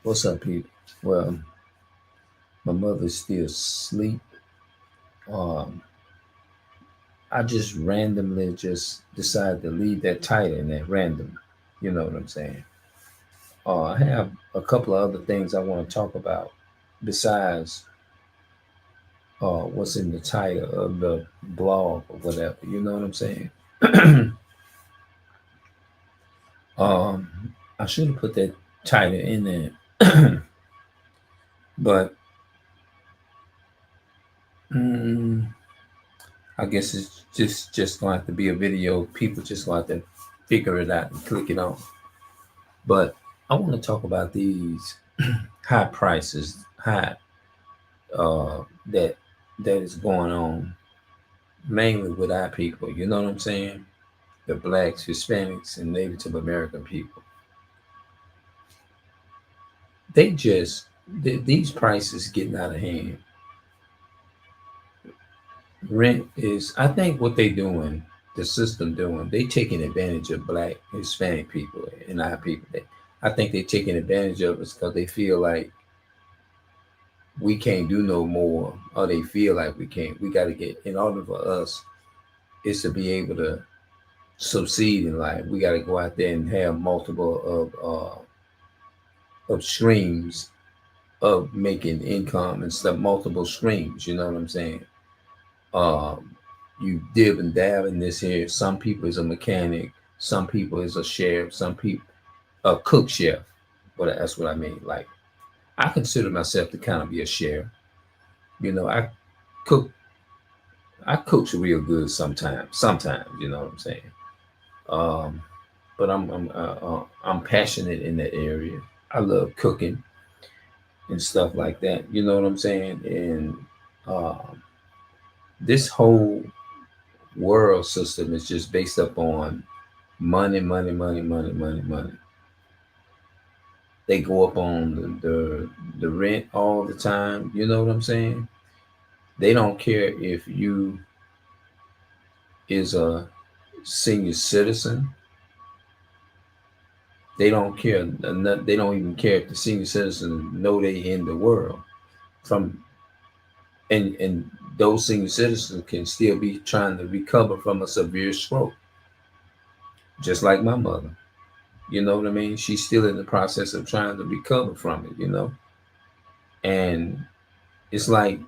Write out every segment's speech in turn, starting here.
What's up, people? Well, my mother's still asleep. Um, I just randomly just decided to leave that title in that random. You know what I'm saying? I have a couple of other things I want to talk about besides what's in the title of the blog or whatever. You know what I'm saying? um, I should have put that title in there, but mm, I guess it's just gonna have to be a video. People just gonna have to figure it out and click it on. But I want to talk about these high prices, high uh, that that is going on mainly with our people. You know what I'm saying? The blacks, Hispanics, and Native American people. They just these prices getting out of hand. Rent is, I think, what they doing. The system doing. They taking advantage of black, Hispanic people and our people. I think they taking advantage of us because they feel like we can't do no more, or they feel like we can't. We got to get, in order for us is to be able to succeed in life. We got to go out there and have multiple of streams of making income and stuff. Multiple streams. You know what I'm saying? Um, you dib and dab in this here. Some people is a mechanic. Some people is a sheriff. Some people a cook chef. But that's what I mean. Like I consider myself to kind of be a sheriff. You know, cook I coach real good sometimes. Sometimes, you know what I'm saying. Um, but I'm passionate in that area. I love cooking and stuff like that. You know what I'm saying. And this whole world system is just based up on money, money, money, money, money, money. They go up on the rent all the time. You know what I'm saying. They don't care if you is a senior citizen. They don't care. They don't even care if the senior citizens know they in the world. From and those senior citizens can still be trying to recover from a severe stroke, just like my mother. You know what I mean? She's still in the process of trying to recover from it. And it's like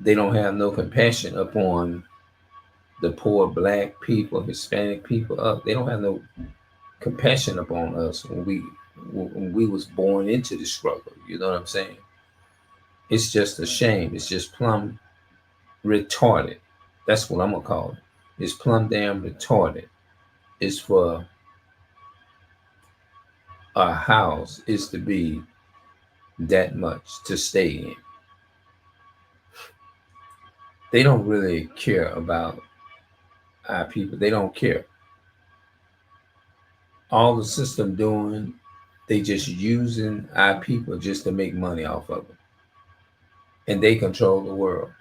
they don't have no compassion upon the poor black people, Hispanic people. Up, they don't have no compassion upon us when we was born into the struggle. You know what I'm saying? It's just a shame. It's just plumb retarded. That's what I'm gonna call it. It's plumb damn retarded. It's for a house is to be that much to stay in. They don't really care about our people. They don't care. All the system doing, they just using our people just to make money off of it. And they control the world.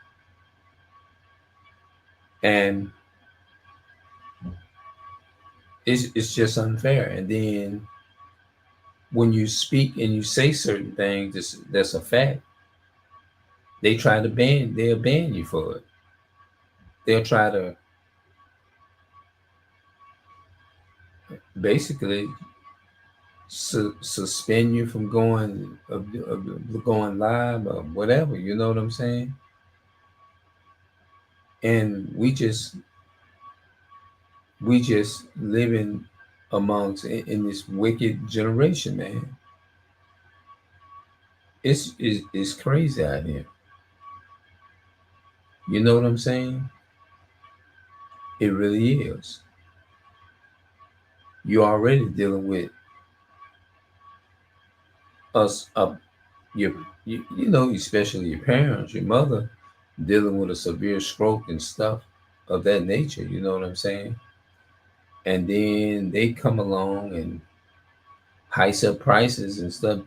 And it's just unfair. And then when you speak and you say certain things that's a fact, they'll ban you for it. They'll try to basically suspend you from going live or whatever. You know what I'm saying? And we just living amongst in this wicked generation, man. It's crazy out here. You know what I'm saying? It really is. You're already dealing with us up your especially your parents, your mother dealing with a severe stroke and stuff of that nature. You know what I'm saying? And then they come along and hikes up prices and stuff.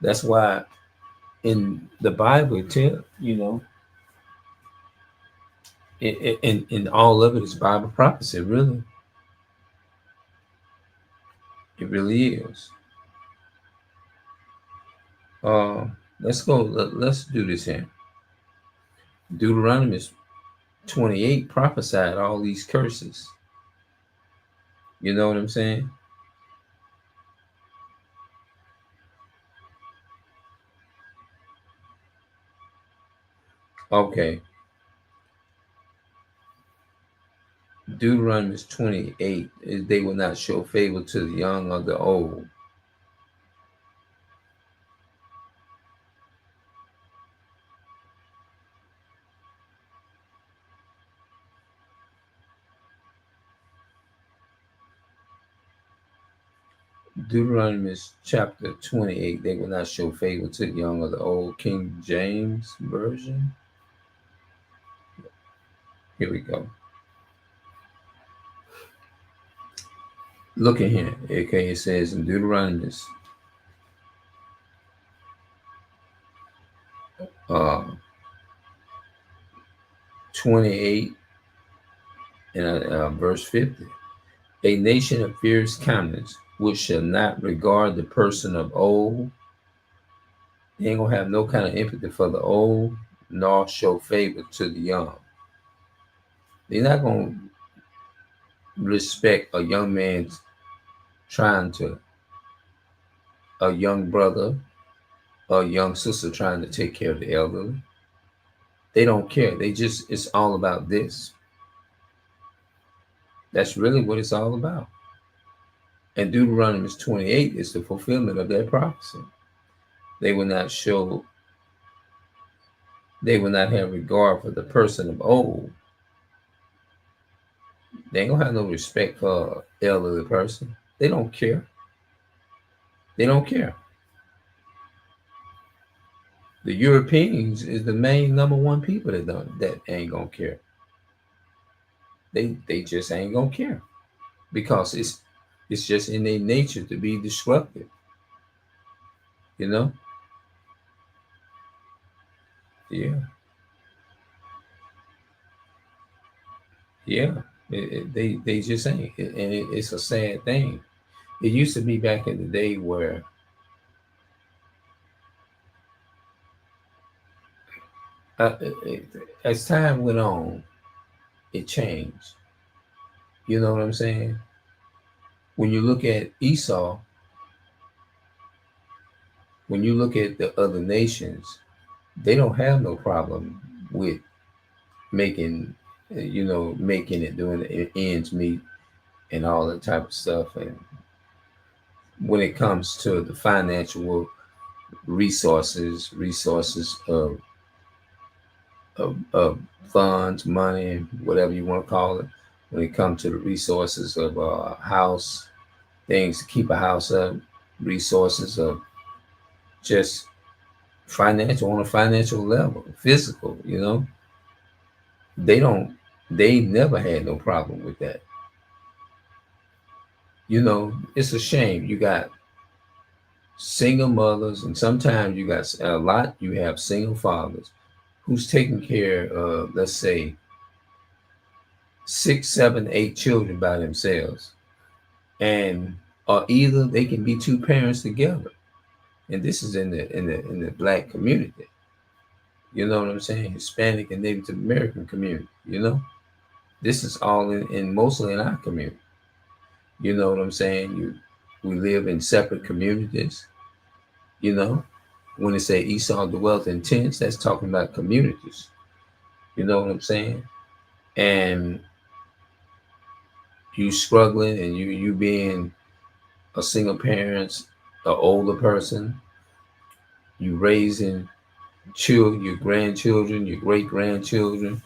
That's why in the Bible it tell in all of it is Bible prophecy. Really, it really is. Uh, let's go. Let's do this here. Deuteronomy 28 prophesied all these curses. You know what I'm saying? Okay. Deuteronomy 28 is they will not show favor to the young or the old. Deuteronomy chapter 28, they will not show favor to the young or the old. King James Version. Here we go. Look at here. Okay, it says in Deuteronomy uh, 28 and verse 50. A nation of fierce countenance, which shall not regard the person of old. They ain't gonna have no kind of empathy for the old, nor show favor to the young. They're not gonna respect a young man trying to, a young brother, or a young sister trying to take care of the elderly. They don't care. They just, it's all about this. That's really what it's all about. And Deuteronomy 28 is the fulfillment of that prophecy. They will not show, they will not have regard for the person of old. They ain't gonna have no respect for an elderly person. They don't care. They don't care. The Europeans is the main number one people that ain't gonna care. They just ain't gonna care because it's just in their nature to be disruptive. You know? Yeah, yeah. They just ain't, and it's a sad thing. It used to be back in the day where as time went on, it changed. You know what I'm saying? When you look at Esau, when you look at the other nations, they don't have no problem with making, making it, doing the ends meet and all that type of stuff. And when it comes to the financial resources of funds, money, whatever you want to call it, when it comes to the resources of a house, things to keep a house up, resources of just financial on a financial level, physical, they don't, they never had no problem with that. It's a shame. You got single mothers, and sometimes you got a lot, you have single fathers who's taking care of, let's say, 6, 7, 8 children by themselves. And or either they can be two parents together. And this is in the black community. You know what I'm saying? Hispanic and Native American community. This is all in mostly in our community. You know what I'm saying? We live in separate communities. You know, when they say Esau dwelt in tents, that's talking about communities. You know what I'm saying? And you struggling, and you being a single parent, an older person, you raising children, your grandchildren, your great grandchildren.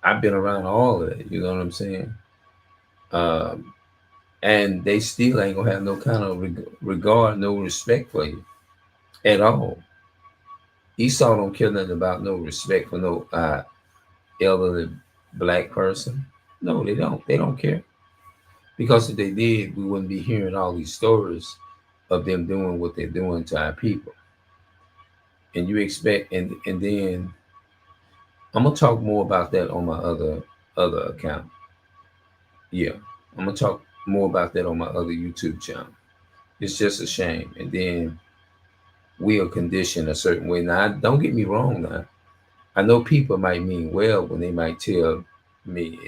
I've been around all of that. You know what I'm saying? Um, and they still ain't gonna have no kind of regard, no respect for you at all. Esau don't care nothing about no respect for no elderly black person. No, they don't. They don't care, because if they did, we wouldn't be hearing all these stories of them doing what they're doing to our people. And you expect, and then I'm gonna talk more about that on my other account. Yeah, I'm gonna talk more about that on my other YouTube channel. It's just a shame. And then we are conditioned a certain way. Now, don't get me wrong. Now, I know people might mean well when they might tell me,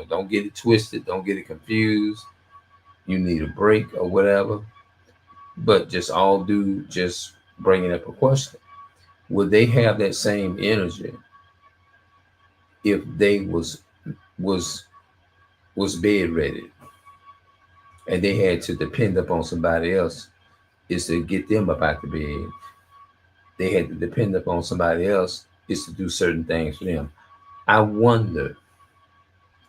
don't get it twisted, don't get it confused. You need a break or whatever. But just all do just bringing up a question: would they have that same energy if they was was bedridden and they had to depend upon somebody else is to get them up out the bed? They had to depend upon somebody else is to do certain things for them. I wonder,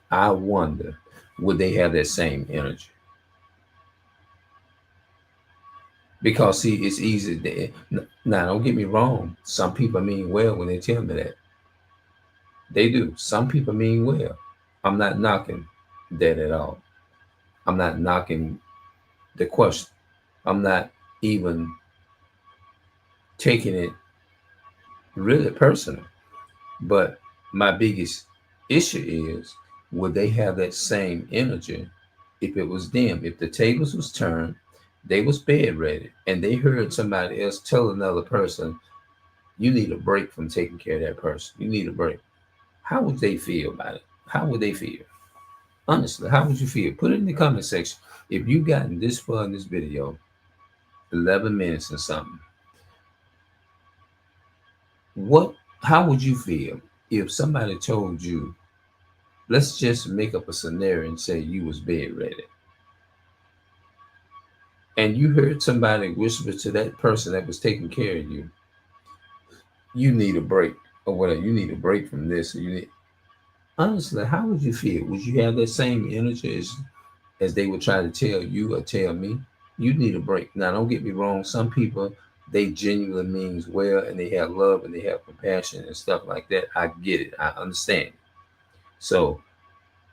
I wonder, would they have that same energy? Because see, it's easy. Now, don't get me wrong. Some people mean well when they tell me that. They do. Some people mean well. I'm not knocking that at all. I'm not knocking the question. I'm not even taking it really personal. But my biggest issue is, would they have that same energy if it was them? If the tables was turned, they was bed ready, and they heard somebody else tell another person, you need a break from taking care of that person. You need a break. How would they feel about it? How would they feel? Honestly, how would you feel? Put it in the comment section. If you gotten this far in this video, 11 minutes or something, what how would you feel if somebody told you, let's just make up a scenario and say you was bed ready, and you heard somebody whisper to that person that was taking care of you, you need a break or whatever, you need a break from this, or you need, honestly, how would you feel? Would you have that same energy as they would try to tell you or tell me? You need a break. Now, don't get me wrong. Some people, they genuinely means well, and they have love and they have compassion and stuff like that. I get it. I understand. So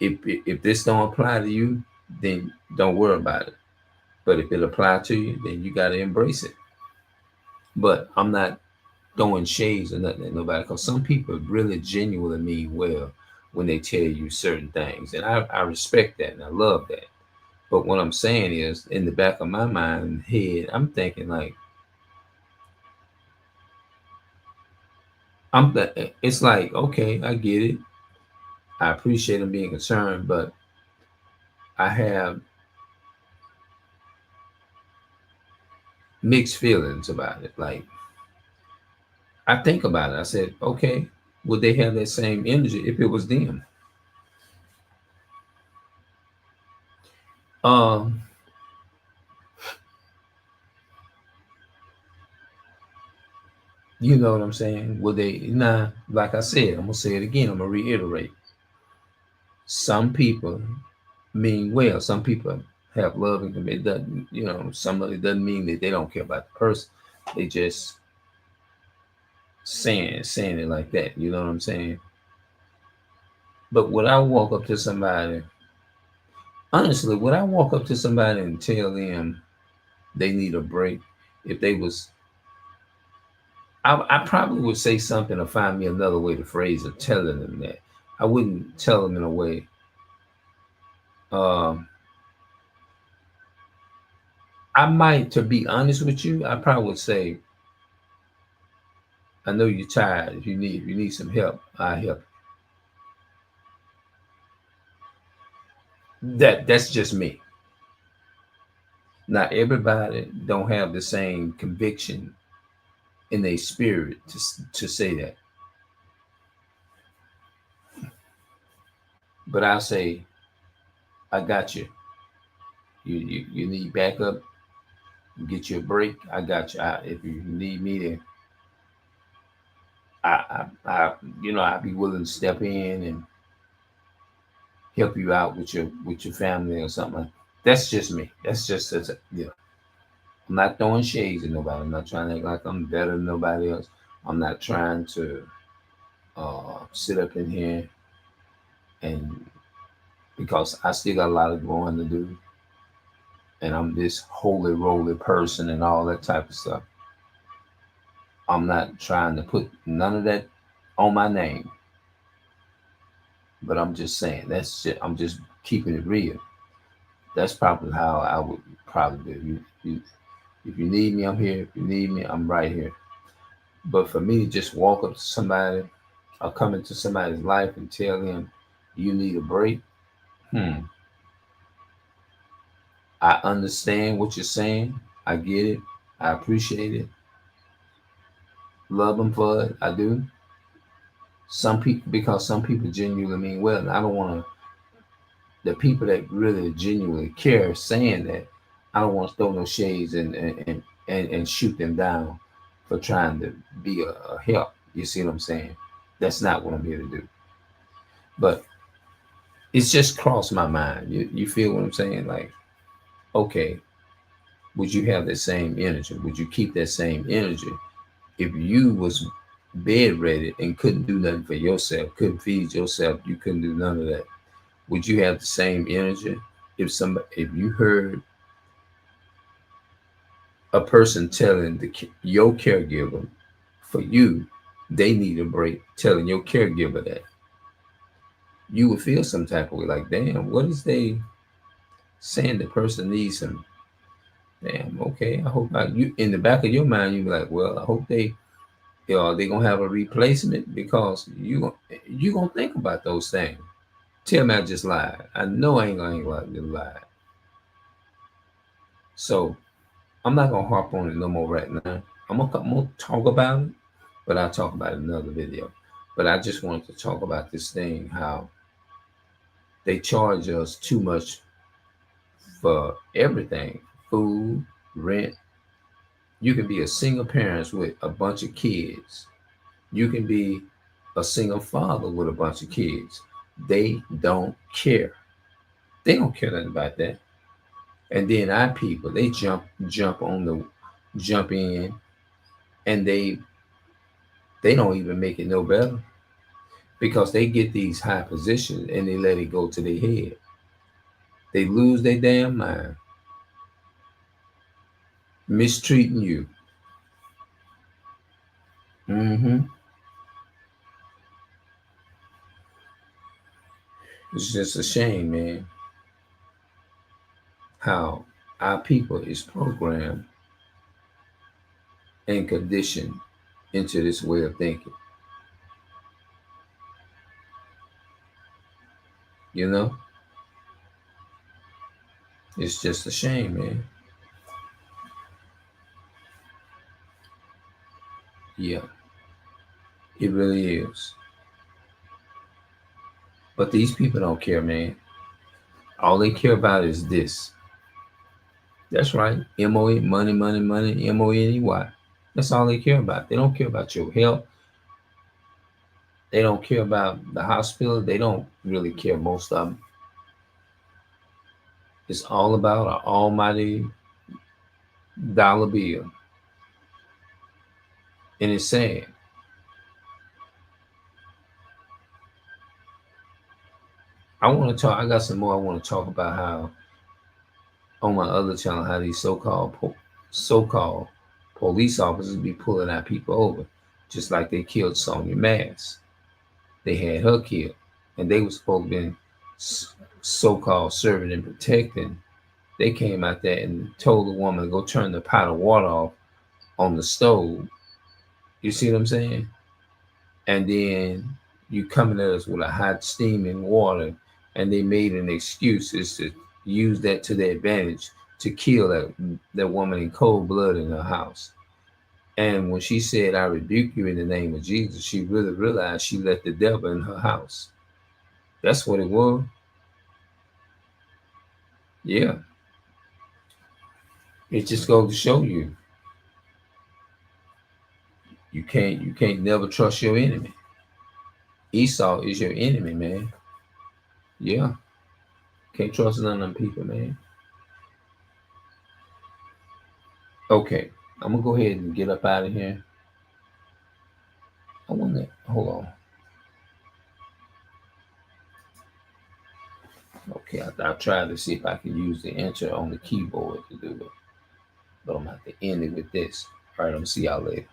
if this don't apply to you, then don't worry about it. But if it apply to you, then you got to embrace it. But I'm not throwing shades or nothing at nobody, because some people really genuinely mean well when they tell you certain things, and I respect that and I love that. But what I'm saying is, in the back of my mind and head, I'm thinking like, it's like, okay, I get it. I appreciate them being concerned, but I have mixed feelings about it. Like, I think about it. I said, okay, would they have that same energy if it was them? Um, you know what I'm saying? Would they? Nah, like I said, I'm gonna say it again. I'm gonna reiterate. Some people mean well. Some people have love and it doesn't. Some of it doesn't mean that they don't care about the person. They just saying it like that. You know what I'm saying? But would I walk up to somebody? Honestly, would I walk up to somebody and tell them they need a break if they was? I probably would say something or find me another way to phrase it, telling them that. I wouldn't tell them in a way. Um, I might, to be honest with you, I probably would say, I know you're tired. If you need some help, I help. That's just me. Not everybody don't have the same conviction in their spirit to say that. But I'll say, I got you. You need backup. Get you a break. I got you. If you need me to, I'd be willing to step in and help you out with your family or something. That's just me. That's just I'm not throwing shades at nobody. I'm not trying to act like I'm better than nobody else. I'm not trying to sit up in here and, because I still got a lot of growing to do, and I'm this holy roly person and all that type of stuff. I'm not trying to put none of that on my name, but I'm just saying I'm just keeping it real. That's probably how I would probably do. If you need me, I'm here. If you need me, I'm right here. But for me to just walk up to somebody or come into somebody's life and tell them you need a break, hmm, I understand what you're saying. I get it. I appreciate it. Love them for it. I do. Some people, because some people genuinely mean well. And I don't want to, the people that really genuinely care saying that, I don't want to throw no shades and shoot them down for trying to be a help. You see what I'm saying? That's not what I'm here to do. But it's just crossed my mind. You feel what I'm saying? Like, okay, would you have that same energy? Would you keep that same energy if you was bedreaded and couldn't do nothing for yourself, couldn't feed yourself, you couldn't do none of that? Would you have the same energy if you heard a person telling your caregiver for you they need a break, telling your caregiver that, you would feel some type of way, like, damn, what is they saying the person needs some. Damn, okay. I hope you in the back of your mind you be like, well, I hope they gonna have a replacement, because you gonna think about those things. Tell me I just lied. I know I ain't gonna lie. So I'm not gonna harp on it no more right now. I'm gonna talk about it, but I'll talk about it in another video. But I just wanted to talk about this thing, how they charge us too much for everything, food, rent. You can be a single parent with a bunch of kids. You can be a single father with a bunch of kids. They don't care. They don't care nothing about that. And then our people, they jump in, and they don't even make it no better, because they get these high positions and they let it go to their head. They lose their damn mind, mistreating you. Hmm. It's just a shame, man, how our people is programmed and conditioned into this way of thinking. You know, it's just a shame, man. Yeah, it really is. But these people don't care, man. All they care about is this. That's right. MOE, money, money, money, MONEY. That's all they care about. They don't care about your health. They don't care about the hospital. They don't really care, most of them. It's all about an almighty dollar bill. And it's sad. I got some more I want to talk about, how on my other channel, how these so-called police officers be pulling our people over, just like they killed Sonia Mass. They had her killed, and they were supposed to be so-called serving and protecting. They came out there and told the woman to go turn the pot of water off on the stove. You see what I'm saying? And then you coming at us with a hot steaming water, and they made an excuse is to use that to their advantage to kill that woman in cold blood in her house. And when she said, I rebuke you in the name of Jesus, she really realized she let the devil in her house. That's what it was. Yeah. It just goes to show you can't never trust your enemy. Esau is your enemy, man. Yeah. Can't trust none of them people, man. Okay. I'm gonna go ahead and get up out of here. I wanna hold on. Okay, I'll try to see if I can use the enter on the keyboard to do it. But I'm gonna have to end it with this. All right, I'm gonna see y'all later.